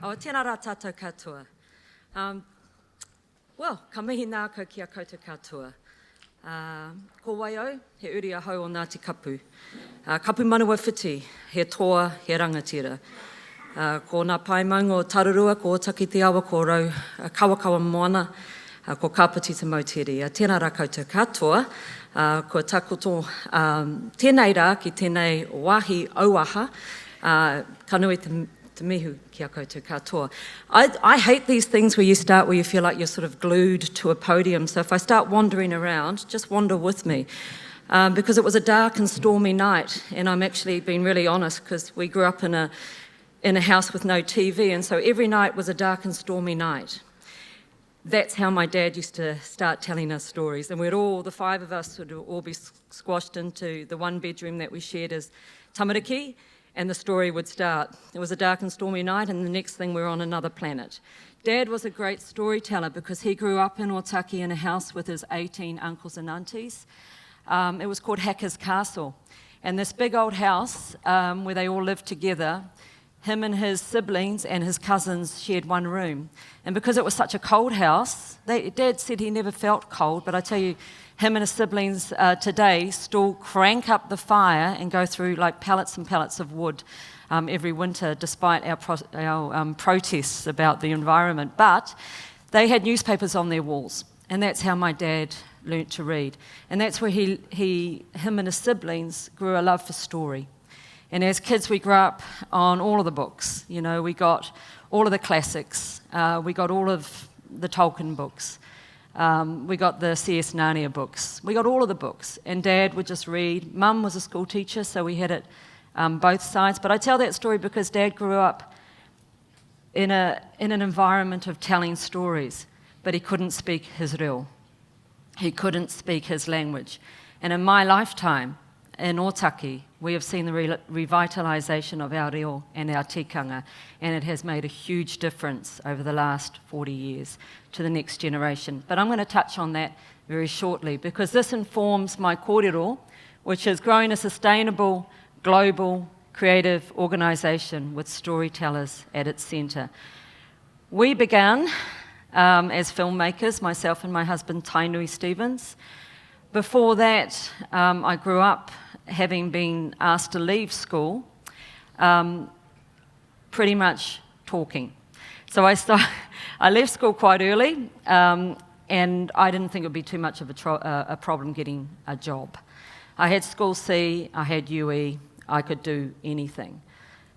Awa tēnā rā tātou katoa. Ka mihi nā ko kia koutou katoa. Ko Waio, he uri a hau o Ngāti Kapu. Kapu manawa whiti, he toa, he rangatira. Ko ngā paimaunga o Tarurua, ko Otaki te awa, ko rau kawakawa moana, ko Kapiti te mauteri. Tēnā rā koutou katoa, ko takoto tēnei rā ki tēnei wāhi Auaha, kanui te mihu kia koutou katoa. I hate these things where you start where you feel like you're sort of glued to a podium. So if I start wandering around, just wander with me. Because it was a dark and stormy night, and I'm actually being really honest because we grew up in a house with no TV, and so every night was a dark and stormy night. That's how my dad used to start telling us stories, and the five of us would all be squashed into the one bedroom that we shared as tamariki, and the story would start. It was a dark and stormy night, and the next thing we were on another planet. Dad was a great storyteller because he grew up in Otaki in a house with his 18 uncles and aunties. It was called Hacker's Castle. And this big old house where they all lived together, him and his siblings and his cousins shared one room. And because it was such a cold house, Dad said he never felt cold, but I tell you, him and his siblings today still crank up the fire and go through like pallets and pallets of wood every winter, despite our protests about the environment. But they had newspapers on their walls, and that's how my dad learnt to read. And that's where him and his siblings grew a love for story. And as kids, we grew up on all of the books. You know, we got all of the classics. We got all of the Tolkien books. We got the C.S. Narnia books. We got all of the books. And Dad would just read. Mum was a school teacher, so we had it both sides. But I tell that story because Dad grew up in an environment of telling stories, but he couldn't speak his reo. He couldn't speak his language. And in my lifetime, in Otaki, we have seen the revitalisation of our reo and our tikanga, and it has made a huge difference over the last 40 years to the next generation. But I'm going to touch on that very shortly because this informs my kōrero, which is growing a sustainable, global, creative organisation with storytellers at its centre. We began as filmmakers, myself and my husband Tainui Stevens. Before that, I grew up having been asked to leave school, pretty much talking. So I left school quite early, and I didn't think it would be too much of a problem getting a job. I had School C, I had UE, I could do anything.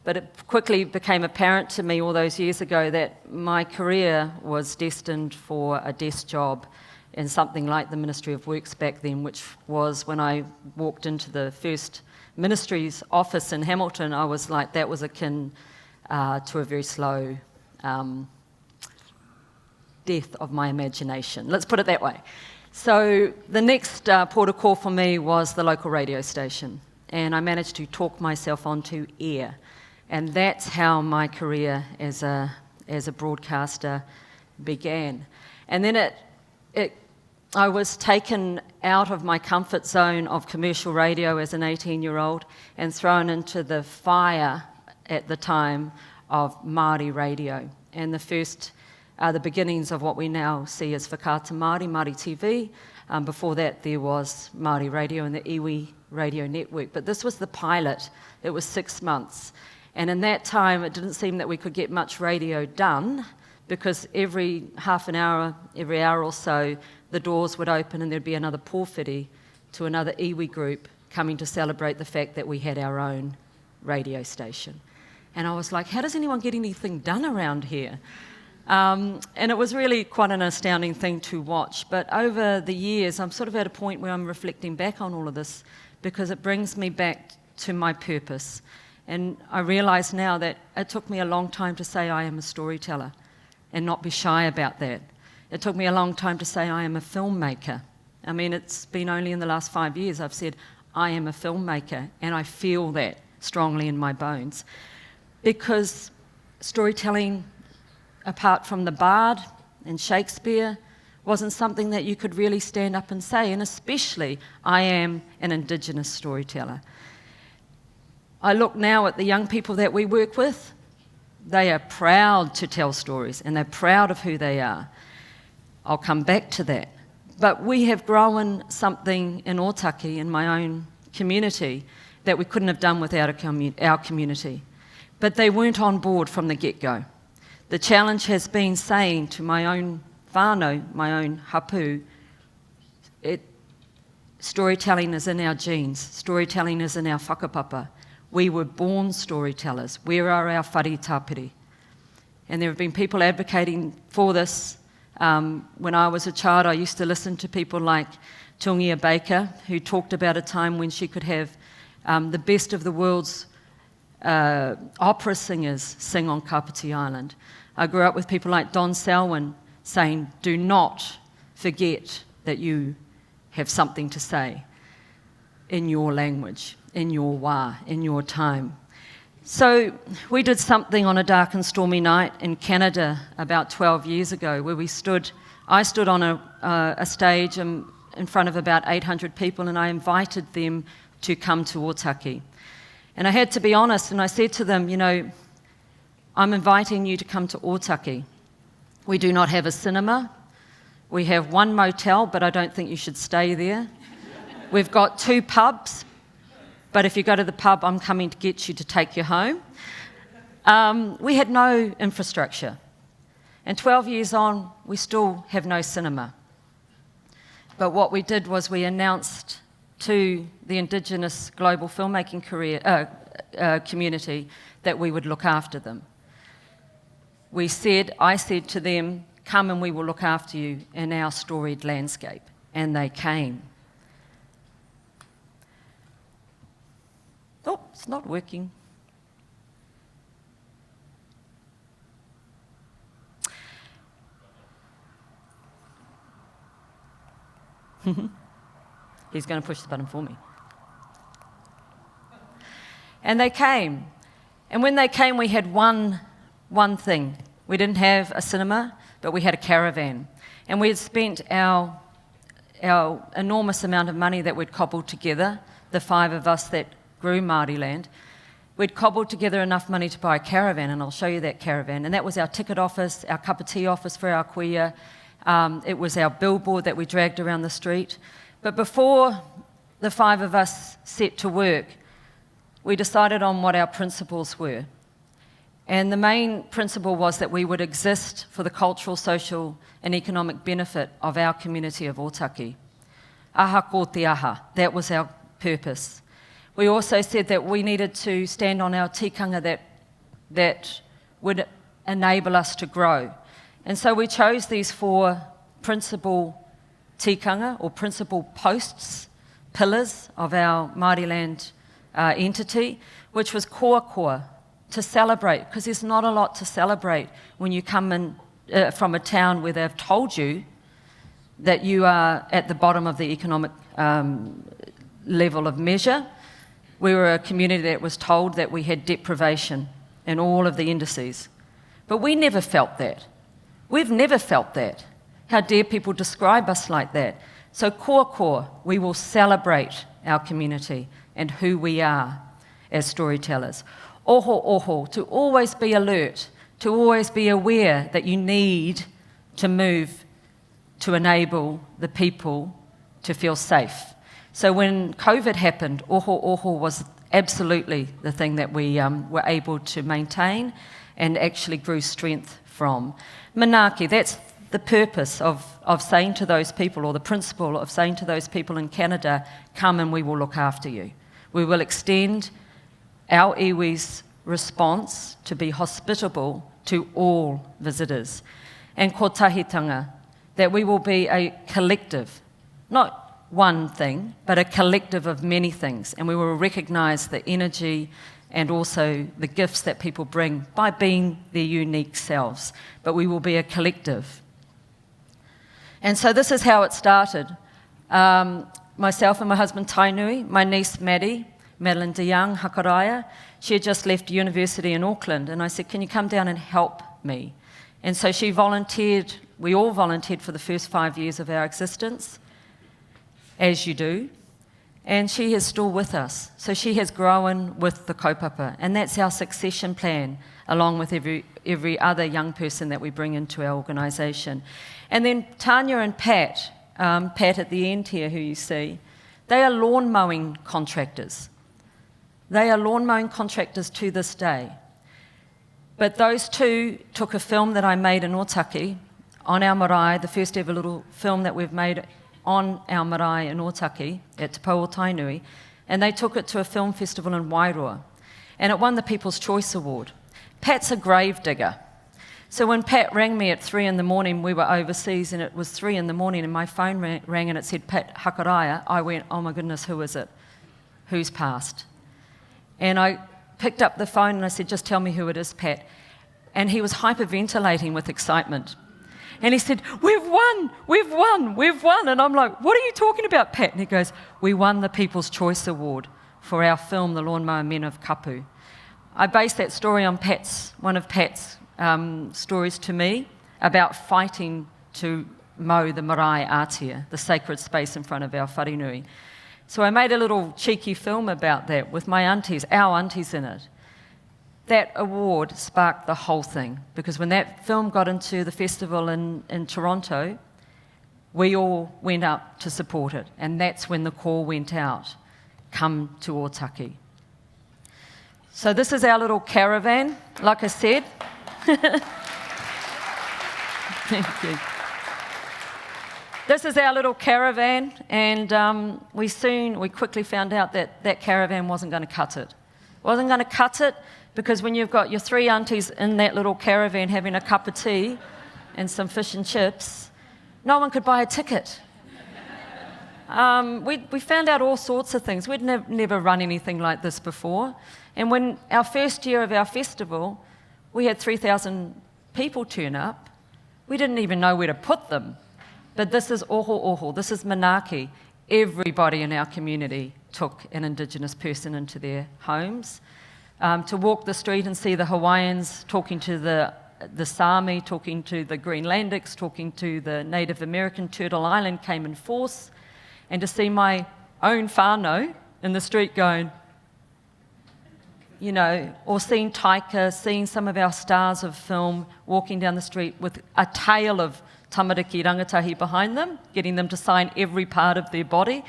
But it quickly became apparent to me all those years ago that my career was destined for a desk job in something like the Ministry of Works back then, which was when I walked into the first ministry's office in Hamilton, I was like, that was akin to a very slow death of my imagination. Let's put it that way. So the next port of call for me was the local radio station, and I managed to talk myself onto air. And that's how my career as a broadcaster began. And then I was taken out of my comfort zone of commercial radio as an 18-year-old and thrown into the fire at the time of Māori radio, and the beginnings of what we now see as Whakaata Māori, Māori TV. Before that, there was Māori radio and the iwi radio network. But this was the pilot. It was 6 months. And in that time, it didn't seem that we could get much radio done because every half an hour, every hour or so, the doors would open and there'd be another pōwhiri to another iwi group coming to celebrate the fact that we had our own radio station. And I was like, how does anyone get anything done around here? And it was really quite an astounding thing to watch. But over the years, I'm sort of at a point where I'm reflecting back on all of this because it brings me back to my purpose. And I realise now that it took me a long time to say I am a storyteller and not be shy about that. It took me a long time to say I am a filmmaker. I mean, it's been only in the last 5 years I've said I am a filmmaker, and I feel that strongly in my bones. Because storytelling, apart from the Bard and Shakespeare, wasn't something that you could really stand up and say, and especially I am an Indigenous storyteller. I look now at the young people that we work with, They are proud to tell stories, and they're proud of who they are. I'll come back to that. But we have grown something in Ōtaki, in my own community, that we couldn't have done without our community. But they weren't on board from the get-go. The challenge has been saying to my own whānau, my own hapu, storytelling is in our genes, storytelling is in our whakapapa. We were born storytellers. Where are our whare tāpiri? And there have been people advocating for this. When I was a child, I used to listen to people like Tungia Baker, who talked about a time when she could have the best of the world's opera singers sing on Kapiti Island. I grew up with people like Don Selwyn saying, do not forget that you have something to say in your language, in your wā, in your time. So we did something on a dark and stormy night in Canada about 12 years ago where I stood on a stage in front of about 800 people, and I invited them to come to Ōtaki. And I had to be honest, and I said to them, I'm inviting you to come to Ōtaki. We do not have a cinema. We have one motel, but I don't think you should stay there. We've got 2 pubs, but if you go to the pub, I'm coming to get you to take you home. We had no infrastructure. And 12 years on, we still have no cinema. But what we did was we announced to the Indigenous global filmmaking community that we would look after them. I said to them, come and we will look after you in our storied landscape. And they came. Oh, it's not working. He's going to push the button for me. And they came. And when they came, we had one thing. We didn't have a cinema, but we had a caravan. And we had spent our enormous amount of money that we'd cobbled together, the 5 of us that grew Māori land. We'd cobbled together enough money to buy a caravan, and I'll show you that caravan. And that was our ticket office, our cup of tea office for our kuia. It was our billboard that we dragged around the street. But before the 5 of us set to work, we decided on what our principles were. And the main principle was that we would exist for the cultural, social and economic benefit of our community of Ōtaki. Aha ko te aha, that was our purpose. We also said that we needed to stand on our tikanga that would enable us to grow. And so we chose these 4 principal tikanga, or principal posts, pillars of our Māori land entity, which was koa, to celebrate, because there's not a lot to celebrate when you come in from a town where they've told you that you are at the bottom of the economic level of measure. We were a community that was told that we had deprivation in all of the indices. But we never felt that. We've never felt that. How dare people describe us like that? So koa, we will celebrate our community and who we are as storytellers. Oho, to always be alert, to always be aware that you need to move to enable the people to feel safe. So when COVID happened, oho was absolutely the thing that we were able to maintain and actually grew strength from. Manaaki, that's the purpose of saying to those people, or the principle of saying to those people in Canada, come and we will look after you. We will extend our iwi's response to be hospitable to all visitors. And ko tahitanga, that we will be a collective, not one thing, but a collective of many things. And we will recognise the energy and also the gifts that people bring by being their unique selves. But we will be a collective. And so this is how it started. Myself and my husband Tainui, my niece Maddie, Madeline DeYoung Hakaraia, she had just left university in Auckland, and I said, can you come down and help me? And so she volunteered, we all volunteered for the first 5 years of our existence, as you do. And she is still with us. So she has grown with the kaupapa. And that's our succession plan, along with every other young person that we bring into our organisation. And then Tanya and Pat, Pat at the end here, who you see, they are lawn mowing contractors. They are lawn mowing contractors to this day. But those two took a film that I made in Otaki on our marae, the first ever little film that we've made on our marae in Otaki at Te Pou o Tainui, and they took it to a film festival in Wairoa, and it won the People's Choice Award. Pat's a grave digger. So when Pat rang me at 3 a.m, we were overseas, and it was 3 a.m, and my phone rang and it said Pat Hakaraia. I went, oh my goodness, who is it? Who's passed? And I picked up the phone and I said, just tell me who it is, Pat. And he was hyperventilating with excitement. And he said, we've won, we've won, we've won. And I'm like, what are you talking about, Pat? And he goes, we won the People's Choice Award for our film, The Lawnmower Men of Kapu. I based that story on one of Pat's stories to me about fighting to mow the marae ātia, the sacred space in front of our wharenui. So I made a little cheeky film about that with my aunties, our aunties in it. That award sparked the whole thing, because when that film got into the festival in Toronto, we all went up to support it, and that's when the call went out, come to Otaki. So this is our little caravan, like I said. Thank you. This is our little caravan, and we quickly found out that that caravan wasn't going to cut it. Wasn't going to cut it because when you've got your 3 aunties in that little caravan having a cup of tea and some fish and chips, no one could buy a ticket. We found out all sorts of things. We'd never run anything like this before. And when our first year of our festival, we had 3,000 people turn up. We didn't even know where to put them. But this is oho, this is manaaki. Everybody in our community took an Indigenous person into their homes. To walk the street and see the Hawaiians talking to the Sami, talking to the Greenlandics, talking to the Native American, Turtle Island came in force. And to see my own whānau in the street going, you know, or seeing Taika, seeing some of our stars of film walking down the street with a tail of tamariki rangatahi behind them, getting them to sign every part of their body.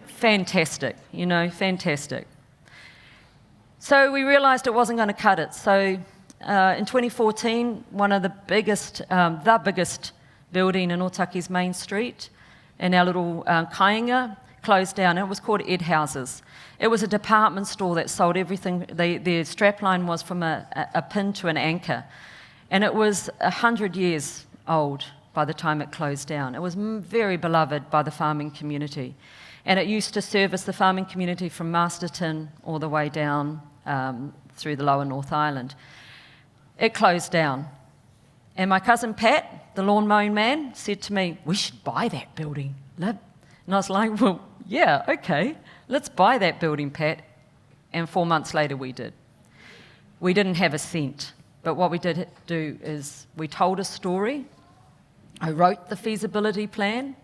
Fantastic, you know, fantastic. So we realised it wasn't going to cut it. So in 2014, one of the biggest building in Otaki's main street, in our little kāinga, closed down. It was called Ed Houses. It was a department store that sold everything. Their strapline was from a pin to an anchor. And it was 100 years old by the time it closed down. It was very beloved by the farming community. And it used to service the farming community from Masterton all the way down through the lower North Island. It closed down. And my cousin Pat, the lawn mowing man, said to me, we should buy that building, Lib. And I was like, well, yeah, okay, let's buy that building, Pat. And 4 months later we did. We didn't have a cent, but what we did do is we told a story. I wrote the feasibility plan,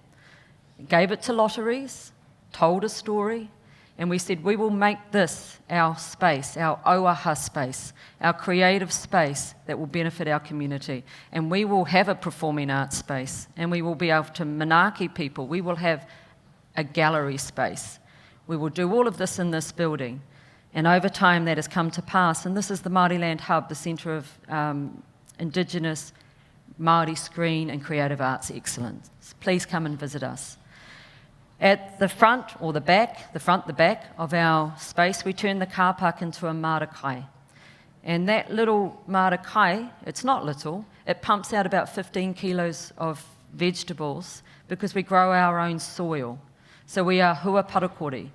gave it to lotteries, told a story, and we said we will make this our space, our Auaha space, our creative space that will benefit our community. And we will have a performing arts space, and we will be able to manaaki people. We will have a gallery space. We will do all of this in this building. And over time that has come to pass. And this is the Māoriland Hub, the centre of Indigenous, Māori screen and creative arts excellence. Please come and visit us. At the front or the back, the back of our space, we turn the car park into a marakai. And that little marakai, it's not little, it pumps out about 15 kilos of vegetables because we grow our own soil. So we are hua parakori.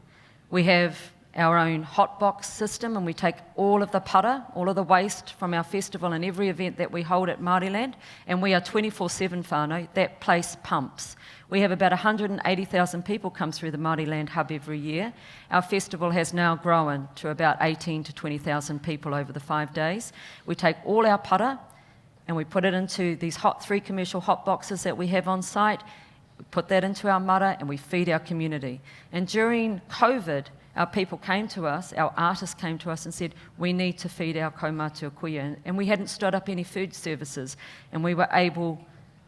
We have our own hot box system, and we take all of the para, all of the waste from our festival and every event that we hold at Māoriland, and we are 24/7 whānau. That place pumps. We have about 180,000 people come through the Māoriland Hub every year. Our festival has now grown to about 18 to 20,000 people over the 5 days. We take all our para and we put it into these 3 commercial hot boxes that we have on site. put that into our mara and we feed our community. And during COVID, our people came to us, our artists came to us and said, we need to feed our kaumātua kuia. And we hadn't stood up any food services, and we were able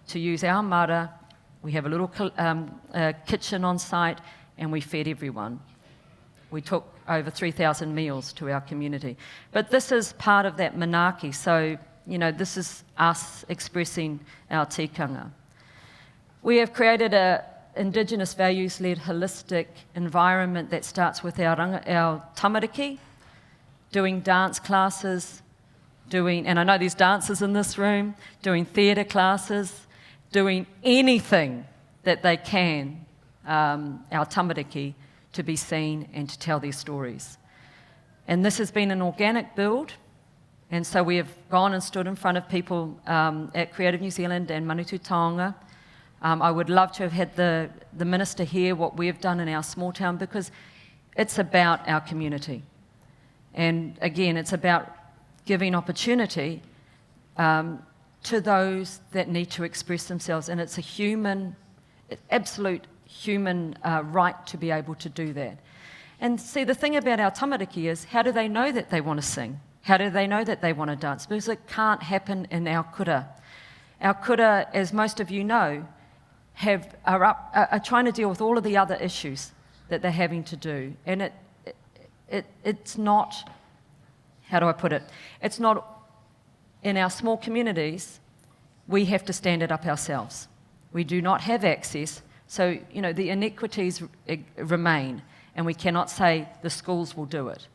to use our mara. We have a little kitchen on site, and we fed everyone. We took over 3,000 meals to our community. But this is part of that manaaki, so this is us expressing our tikanga. We have created a Indigenous values-led holistic environment that starts with our tamariki, doing dance classes, and I know there's dancers in this room, doing theatre classes, doing anything that they can, our tamariki, to be seen and to tell their stories. And this has been an organic build, and so we have gone and stood in front of people at Creative New Zealand and Manutū Taonga. I would love to have had the minister hear what we have done in our small town, because it's about our community. And again, it's about giving opportunity to those that need to express themselves. And it's absolute human right to be able to do that. And see, the thing about our tamariki is, how do they know that they want to sing? How do they know that they want to dance? Because it can't happen in our kura. Our kura, as most of you know, are trying to deal with all of the other issues that they're having to do. And it's not, how do I put it? It's not, in our small communities, we have to stand it up ourselves. We do not have access, so the inequities remain, and we cannot say the schools will do it.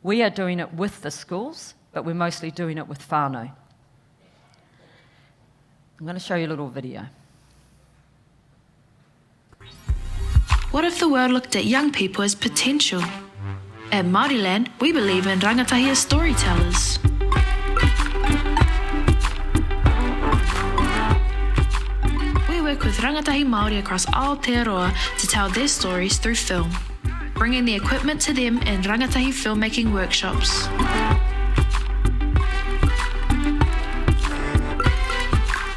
We are doing it with the schools, but we're mostly doing it with whānau. I'm going to show you a little video. What if the world looked at young people as potential? At Māoriland, we believe in rangatahi as storytellers. We work with rangatahi Māori across Aotearoa to tell their stories through film, bringing the equipment to them in rangatahi filmmaking workshops.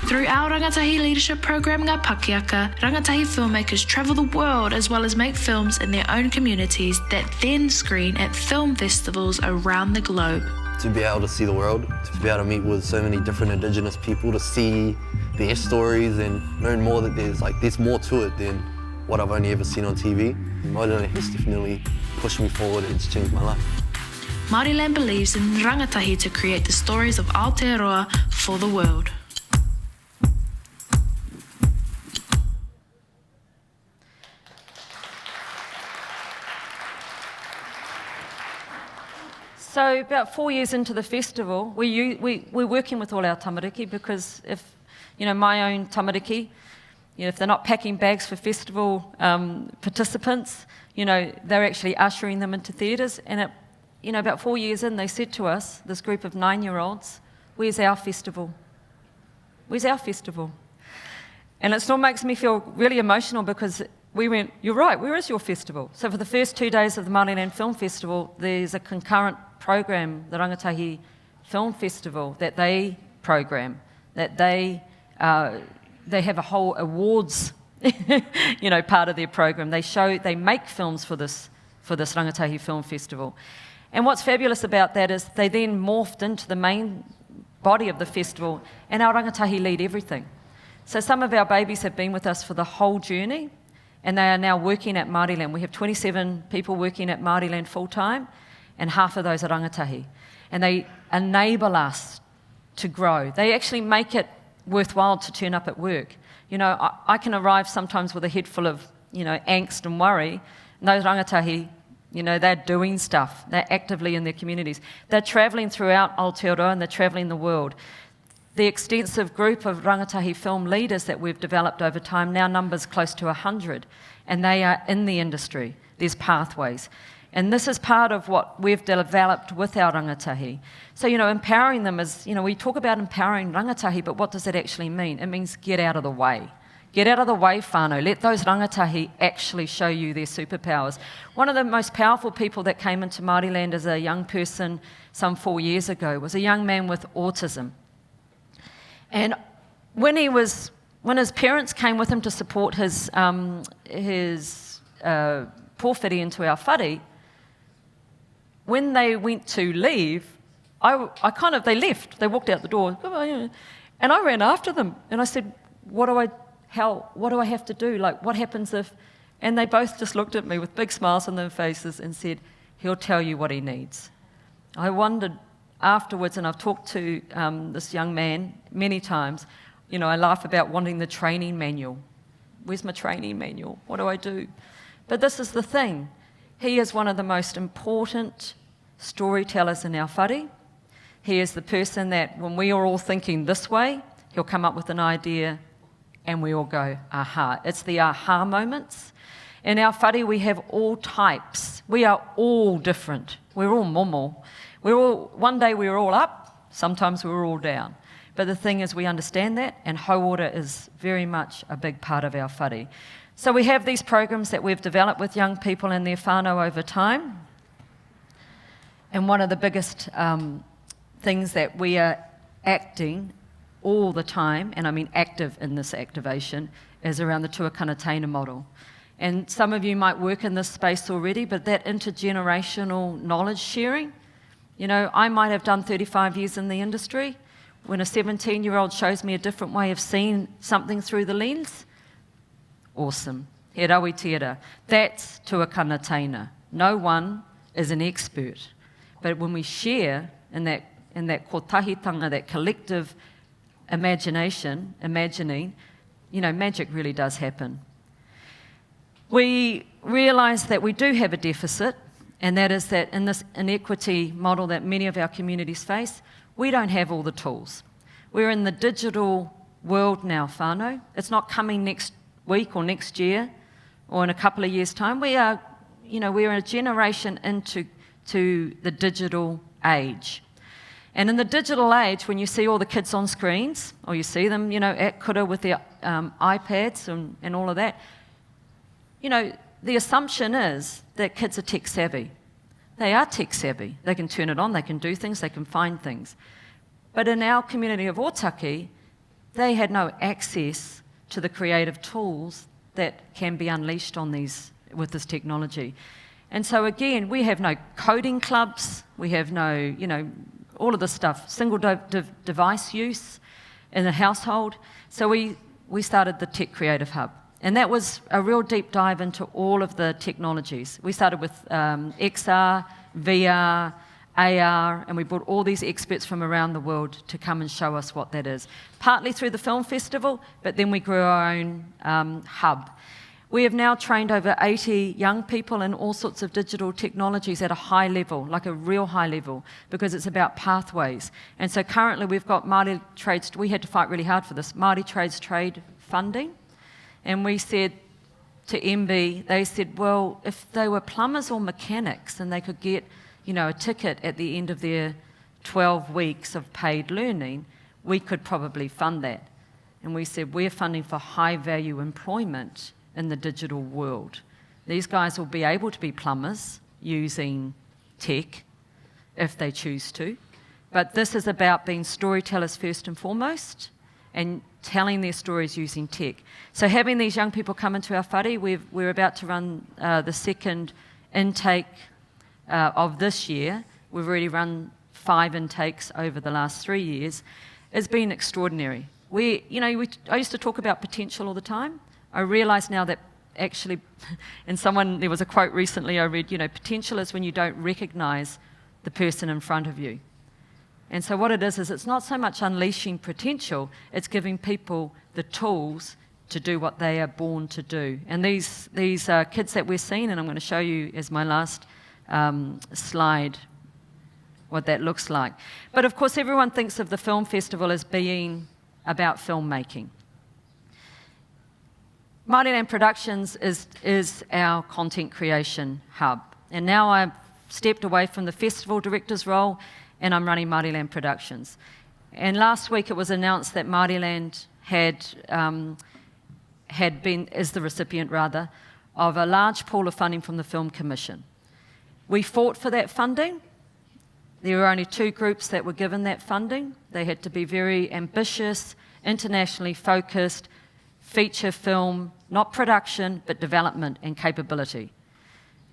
Through our rangatahi leadership program, Ngā Pākehā, rangatahi filmmakers travel the world as well as make films in their own communities that then screen at film festivals around the globe. To be able to see the world, to be able to meet with so many different Indigenous people, to see their stories and learn more that there's more to it than what I've only ever seen on TV. Māoriland has definitely pushed me forward and it's changed my life. Māoriland believes in rangatahi to create the stories of Aotearoa for the world. So about 4 years into the festival, we're working with all our tamariki, because if, my own tamariki, if they're not packing bags for festival participants, they're actually ushering them into theatres. And about 4 years in, they said to us, this group of 9-year-olds, where's our festival? Where's our festival? And it still makes me feel really emotional, because we went, you're right, where is your festival? So for the first 2 days of the Māoriland Film Festival, there's a concurrent program, the Rangatahi Film Festival, that they program, that they have a whole awards, part of their program. They make films for this Rangatahi Film Festival. And what's fabulous about that is they then morphed into the main body of the festival, and our rangatahi lead everything. So some of our babies have been with us for the whole journey, and they are now working at Māoriland. We have 27 people working at Māoriland full-time, and half of those are rangatahi. And they enable us to grow. They actually make it worthwhile to turn up at work. I can arrive sometimes with a head full of, angst and worry. And those rangatahi, they're doing stuff. They're actively in their communities. They're travelling throughout Aotearoa, and they're travelling the world. The extensive group of rangatahi film leaders that we've developed over time now numbers close to 100, and they are in the industry. There's pathways. And this is part of what we've developed with our rangatahi. So, empowering them is, we talk about empowering rangatahi, but what does that actually mean? It means get out of the way. Get out of the way, whānau. Let those rangatahi actually show you their superpowers. One of the most powerful people that came into Māoriland as a young person some 4 years ago was a young man with autism. And when he was when his parents came with him to support his pōwhiri into our whare, when they went to leave, they left. They walked out the door, and I ran after them, and I said, what do I have to do? Like, what happens if? And they both just looked at me with big smiles on their faces and said, he'll tell you what he needs. I wondered afterwards, and I've talked to this young man many times, I laugh about wanting the training manual. Where's my training manual? What do I do? But this is the thing. He is one of the most important storytellers in our whare. He is the person that when we are all thinking this way, he'll come up with an idea and we all go, aha. It's the aha moments. In our whare, we have all types. We are all different. We're all momo. One day we're all up, sometimes we're all down. But the thing is, we understand that, and hauora is very much a big part of our whare. So we have these programs that we've developed with young people and their whānau over time. And one of the biggest things that we are acting all the time, and I mean active in this activation, is around the tuakana teina model. And some of you might work in this space already, but that intergenerational knowledge sharing, I might have done 35 years in the industry. When a 17-year-old shows me a different way of seeing something through the lens, awesome. He rawi tērā. That's tuakana teina. No one is an expert. But when we share in that kotahitanga, that collective imagining, magic really does happen. We realise that we do have a deficit, and that is that in this inequity model that many of our communities face, we don't have all the tools. We're in the digital world now, whānau. It's not coming next week or next year or in a couple of years' time. We're a generation into the digital age. And in the digital age, when you see all the kids on screens, or you see them, at kura with their iPads and all of that, the assumption is that kids are tech savvy. They are tech savvy. They can turn it on, they can do things, they can find things. But in our community of Otaki, they had no access to the creative tools that can be unleashed with this technology. And so again, we have no coding clubs, we have no, all of this stuff, single device use in the household. So we started the Tech Creative Hub. And that was a real deep dive into all of the technologies. We started with XR, VR, AR, and we brought all these experts from around the world to come and show us what that is. Partly through the film festival, but then we grew our own hub. We have now trained over 80 young people in all sorts of digital technologies at a high level, like a real high level, because it's about pathways. And so currently we've got Māori trades, we had to fight really hard for this, Māori trades trade funding. And we said to MB, they said, well, if they were plumbers or mechanics and they could get, a ticket at the end of their 12 weeks of paid learning, we could probably fund that. And we said, we're funding for high value employment in the digital world. These guys will be able to be plumbers using tech if they choose to. But this is about being storytellers first and foremost, and telling their stories using tech. So having these young people come into our whare, we're about to run the second intake of this year. We've already run 5 intakes over the last 3 years. It's been extraordinary. I used to talk about potential all the time. I realise now that actually, there was a quote recently I read, potential is when you don't recognise the person in front of you. And so what it is it's not so much unleashing potential, it's giving people the tools to do what they are born to do. And these kids that we're seeing, and I'm going to show you as my last slide what that looks like. But of course everyone thinks of the film festival as being about filmmaking. Māoriland Productions is our content creation hub. And now I've stepped away from the festival director's role and I'm running Māoriland Productions. And last week it was announced that Māoriland is the recipient of a large pool of funding from the Film Commission. We fought for that funding. There were only 2 groups that were given that funding. They had to be very ambitious, internationally focused, feature film, not production, but development and capability.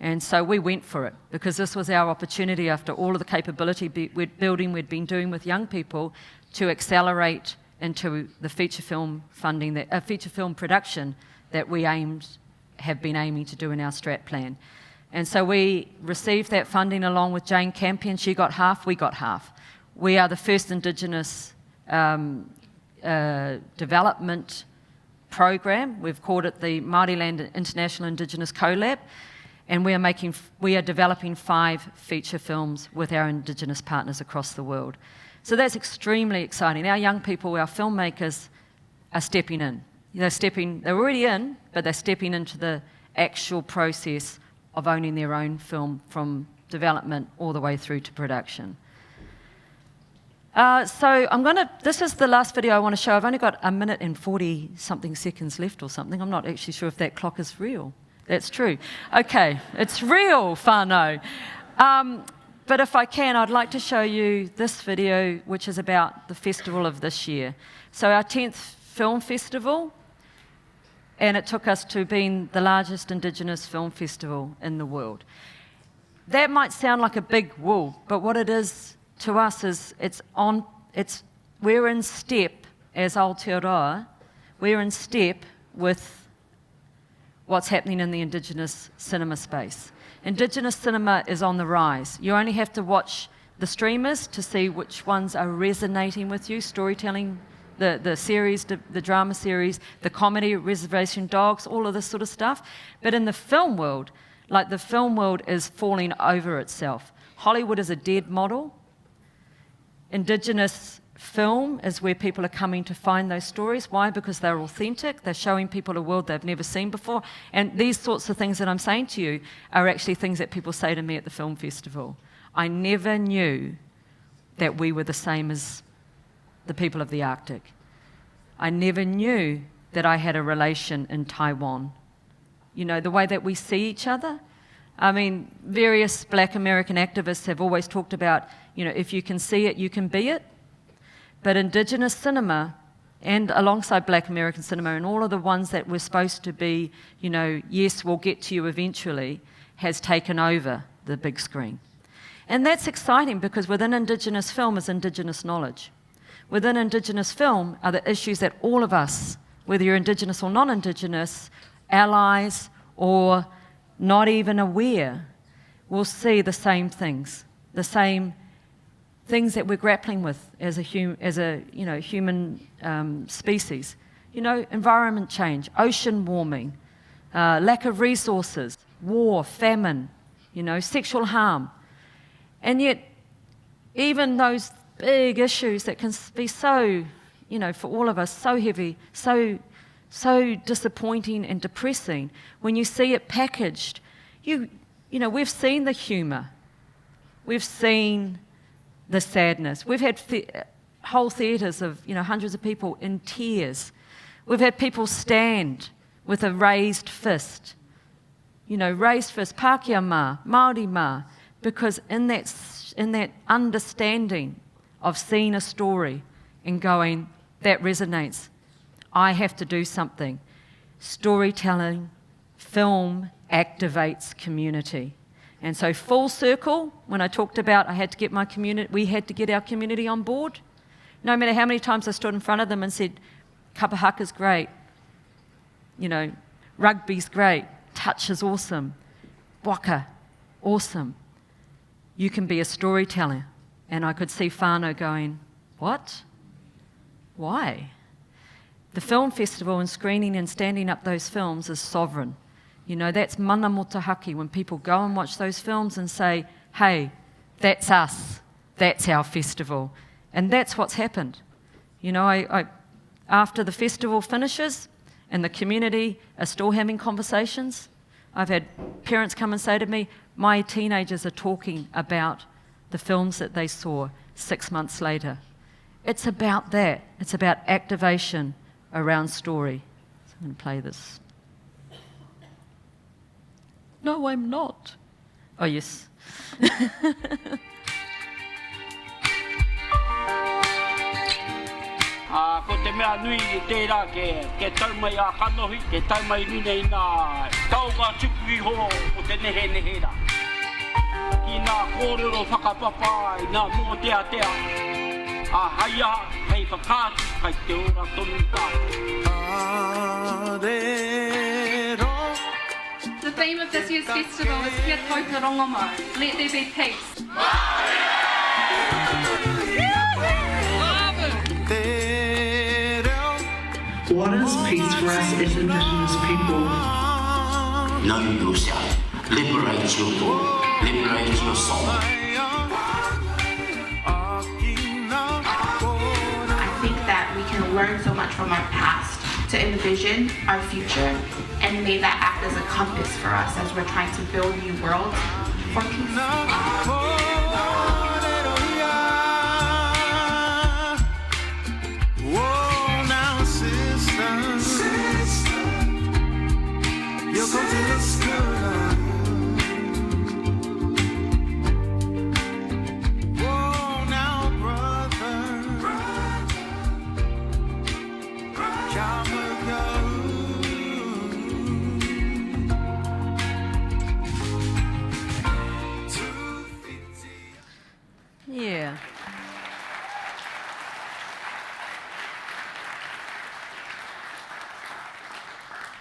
And so we went for it because this was our opportunity after all of the capability building we'd been doing with young people to accelerate into the feature film funding, feature film production that we have been aiming to do in our strat plan. And so we received that funding along with Jane Campion. She got half, we got half. We are the first Indigenous development program. We've called it the Māoriland International Indigenous Collab, and we are developing 5 feature films with our Indigenous partners across the world. So that's extremely exciting. Our young people, our filmmakers, are stepping in. They're already in, but they're stepping into the actual process of owning their own film from development all the way through to production. This is the last video I want to show. I've only got 1 minute and 40 something seconds left or something. I'm not actually sure if that clock is real. That's true. Okay, it's real, whānau. But if I can, I'd like to show you this video, which is about the festival of this year. So our 10th film festival, and it took us to being the largest Indigenous film festival in the world. That might sound like a big woo, but what it is to us is we're in step as Aotearoa, we're in step with what's happening in the Indigenous cinema space. Indigenous cinema is on the rise. You only have to watch the streamers to see which ones are resonating with you, storytelling, the series, the drama series, the comedy, Reservation Dogs, all of this sort of stuff. But in the film world, the film world is falling over itself. Hollywood is a dead model. Indigenous film is where people are coming to find those stories. Why? Because they're authentic. They're showing people a world they've never seen before. And these sorts of things that I'm saying to you are actually things that people say to me at the film festival. I never knew that we were the same as the people of the Arctic. I never knew that I had a relation in Taiwan. You know, the way that we see each other. I mean, various Black American activists have always talked about, if you can see it, you can be it. But Indigenous cinema, and alongside Black American cinema, and all of the ones that were supposed to be, yes, we'll get to you eventually, has taken over the big screen. And that's exciting because within Indigenous film is Indigenous knowledge. Within Indigenous film are the issues that all of us, whether you're Indigenous or non-Indigenous, allies or not even aware, will see the same things, the same things that we're grappling with as a human species. Environment change, ocean warming, lack of resources, war, famine, sexual harm. And yet, even those big issues that can be so, for all of us, so heavy, so disappointing and depressing, when you see it packaged, we've seen the humour, we've seen the sadness. We've had whole theatres of hundreds of people in tears. We've had people stand with a raised fist, raised fist, Pākehā mā, Māori mā, because in that understanding of seeing a story and going, that resonates, I have to do something. Storytelling, film activates community. And so full circle, when I talked about we had to get our community on board, no matter how many times I stood in front of them and said, kapahaka's great, rugby's great, touch is awesome, waka, awesome. You can be a storyteller. And I could see whānau going, what? Why? The film festival and screening and standing up those films is sovereign. That's mana motahaki, when people go and watch those films and say, hey, that's us, that's our festival. And that's what's happened. After the festival finishes and the community are still having conversations, I've had parents come and say to me, my teenagers are talking about the films that they saw 6 months later. It's about that. It's about activation around story. So I'm going to play this. No, I'm not. Oh, yes. Ko te mea nui I tērā ke tau mai a kanohi, ke tau mai ni nei nā tauga tupu I ho o te nehe. Ki nā kōrero whakapapa I nā mō tea. A haia, hei whakātu, kai te ora tonu tātou. The theme of this year's festival is Kia Tauta Rongomo, Let There Be Peace. What is peace for us as Indigenous people? Know yourself. Liberate your thought. Liberate your soul. I think that we can learn so much from our past to envision our future, and may that act as a compass for us as we're trying to build new worlds for peace. Yeah.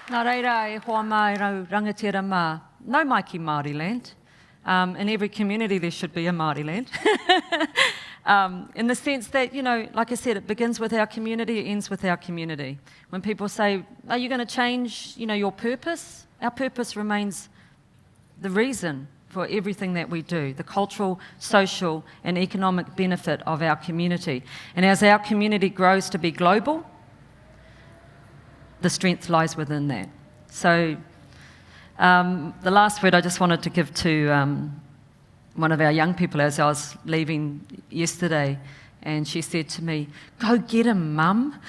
Nā reira e hoa mai rau rangatira mā. No mai ki Māoriland. In every community there should be a Māoriland. In the sense that, you know, like I said, it begins with our community, it ends with our community. When people say, are you going to change, you know, your purpose? Our purpose remains the reason for everything that we do, the cultural, social and economic benefit of our community. And as our community grows to be global, the strength lies within that. So the last word I just wanted to give to one of our young people as I was leaving yesterday, and she said to me, go get him, Mum.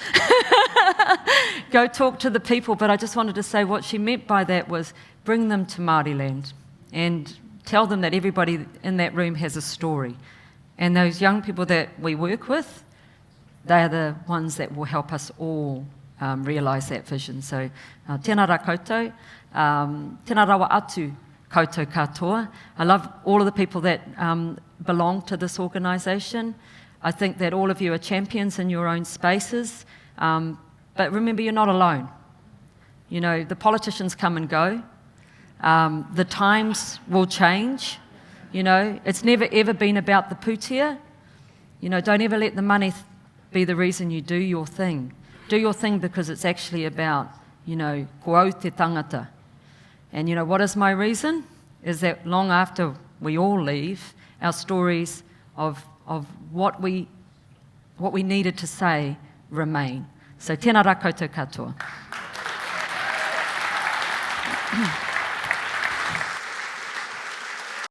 Go talk to the people. But I just wanted to say what she meant by that was bring them to Māoriland and tell them that everybody in that room has a story. And those young people that we work with, they are the ones that will help us all realise that vision. So tēnā rā koutou, tēnā rawa atu koutou katoa. I love all of the people that belong to this organisation. I think that all of you are champions in your own spaces. But remember, you're not alone. You know, the politicians come and go. The times will change. You know, it's never ever been about the pūtea. You know, don't ever let the money be the reason you do your thing. Do your thing because it's actually about, you know, ko au te tangata. And you know, what is my reason? Is that long after we all leave, our stories of what we needed to say remain. So tēnā rā koutou katoa.